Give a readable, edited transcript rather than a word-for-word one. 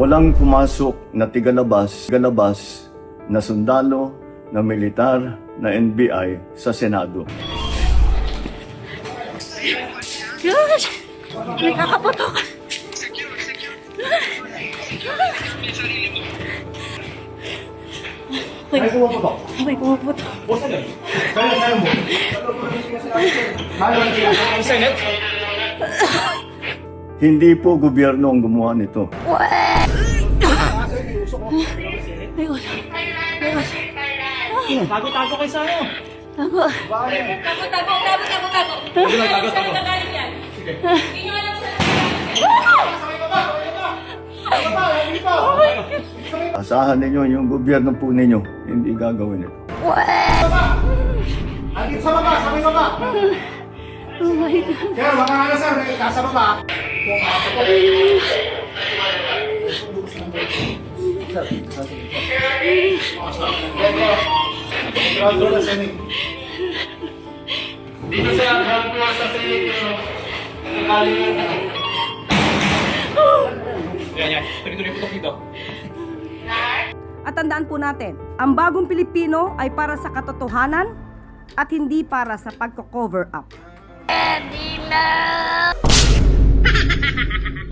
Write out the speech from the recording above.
Walang pumasok na tigalabas na sundalo, na militar, na NBI sa Senado. Gosh! Nakakaputok! Ay, pumaputok. May pumuputok. Boss, ano? Kaya mo. Ang Senate? Hindi po gobyerno ang gumawa nito. May usok. May usok. Tago-tago kayo sa ano? Tago. Tago. Tago. Sige. Asahan ninyo yung gobyerno po ninyo, hindi gagawin ito. Andito sa baba, sa may baba. Oh my God. Kaya mga ano sir, nasa baba. Dito sa hanggang sa yan. Tuloy-tuloy putok dito. At tandaan po natin, ang bagong Pilipino ay para sa katotohanan at hindi para sa pagko-cover up.